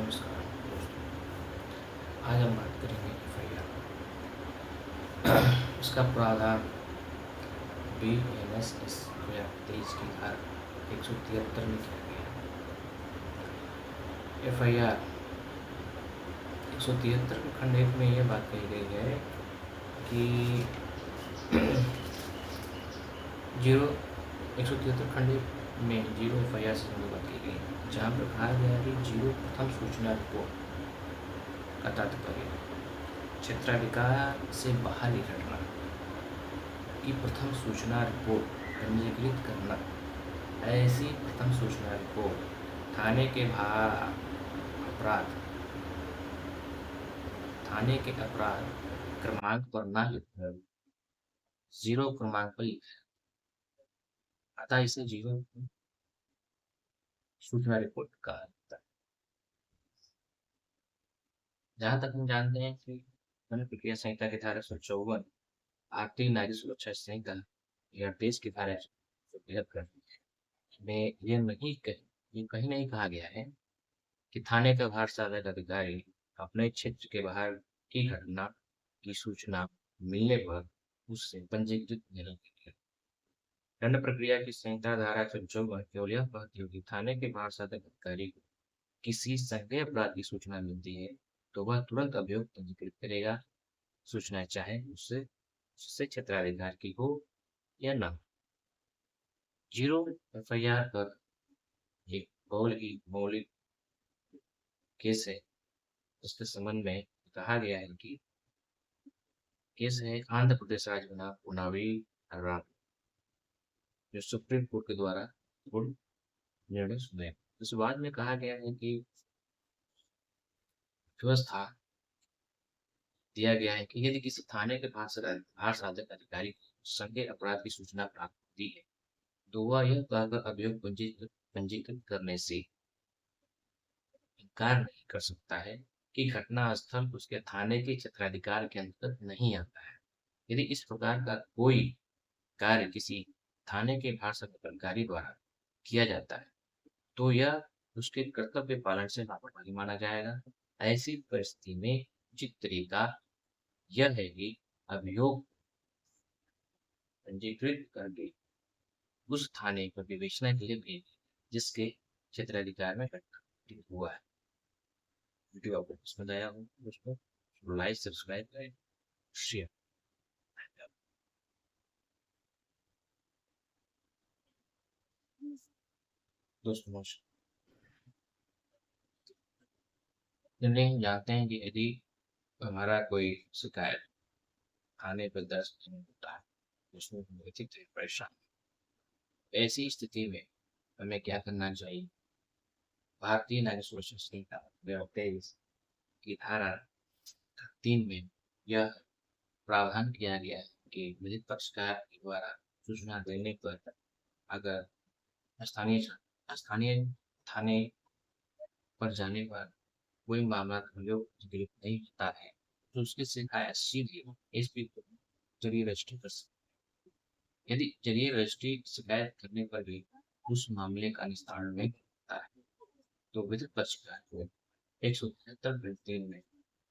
नमस्कार दोस्तों। आज हम बात करेंगे एफआईआर। इसका प्रावधान BNSS 2023 की धारा 173 में किया गया है। एफआईआर 173 के खंड 1 में यह बात कही गई है कि 173 खंड 1 में 0 एफआईआर से संबंधित बात की गई है, जहाँ पर कहा गया है कि 0 प्रथम सूचना रिपोर्ट का तात्पर्य क्षेत्राधिकार से बाहर की घटना की प्रथम सूचना रिपोर्ट पंजीकृत करना। ऐसी प्रथम सूचना रिपोर्ट थाने के अपराध क्रमांक पर न लिखकर 0 क्रमांक पर लिखा, अतः इसे 0 सूचना रिपोर्ट कहा जाता है। जहाँ तक हम जानते हैं कि दंड प्रक्रिया संहिता की धारा 154 भारतीय नागरिक सुरक्षा संहिता 2023 की धारा 173 में ये कहीं नहीं कहा गया है कि थाने का भार साधक अधिकारी अपने क्षेत्र के बाहर की घटना की सूचना मिलने पर उससे पंजीकृत नहीं करेगा। दंड प्रक्रिया की संहिता धारा 154 केवल यह कहती है कि थाने के भार साधक अधिकारी को किसी संज्ञेय अपराध की सूचना मिलती है तो वह तुरंत अभियोग पंजीकृत करेगा, सूचना चाहे उससे क्षेत्राधिकार की हो या न हो। 0 एफआईआर पर एक मौलिक केस है। उसके संबंध में कहा गया है कि केस है आंध्र प्रदेश राज्य बना उन्नावी राम, जो सुप्रीम कोर्ट के द्वारा निर्णय सुने। इस बाद में कहा गया है कि व्यवस्था दिया गया है कि यदि किसी थाने के भार साधक अधिकारी को संज्ञेय अपराध की सूचना प्राप्त होती है तो वह यह कहकर अभियोग पंजीकृत करने से इनकार नहीं कर सकता है कि घटना स्थल उसके थाने के क्षेत्राधिकार के अंतर्गत नहीं आता है। यदि इस प्रकार का कोई कार्य किसी थाने के भार साधक अधिकारी द्वारा किया जाता है तो यह उसके कर्तव्य पालन से लापरवाही माना जाएगा। ऐसी परिस्थिति में उचित तरीका यह है कि अभियोग पंजीकृत करके उस थाने पर विवेचना के लिए भेज जिसके क्षेत्राधिकार में घटना हुआ है। वीडियो आपको पसंद आया हो दोस्तों, लाइक सब्सक्राइब करें, शेयर। दोस्तों जनरली हम जानते हैं कि यदि हमारा कोई शिकायत थाने पर दर्ज नहीं होता है उसमें हम व्यथित परेशान। ऐसी स्थिति में हमें क्या करना चाहिए? भारतीय नागरिक सुरक्षा संहिता 2023 की धारा 3 में यह प्रावधान किया गया है कि विधिक पक्षकार के द्वारा सूचना देने पर अगर स्थानीय स्थानीय थाने पर जाने पर कोई मामला अभियोग पंजीकृत नहीं होता है तो उसकी शिकायत सीधे एसपी को जरिए रजिस्ट्री कर सकते। यदि जरिए रजिस्ट्री शिकायत करने पर भी उस मामले का निस्तारण नहीं होता है तो विधिक पक्षकार को 173 में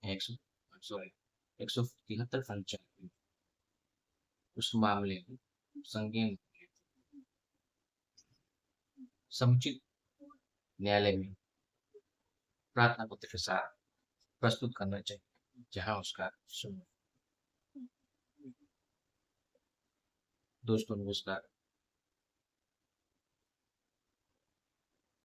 173 पंचायत में उस मामले को संज्ञेय समुचित न्यायालय में प्रार्थना पत्र के साथ प्रस्तुत करना चाहिए, जहां उसका दोस्तों नमस्कार।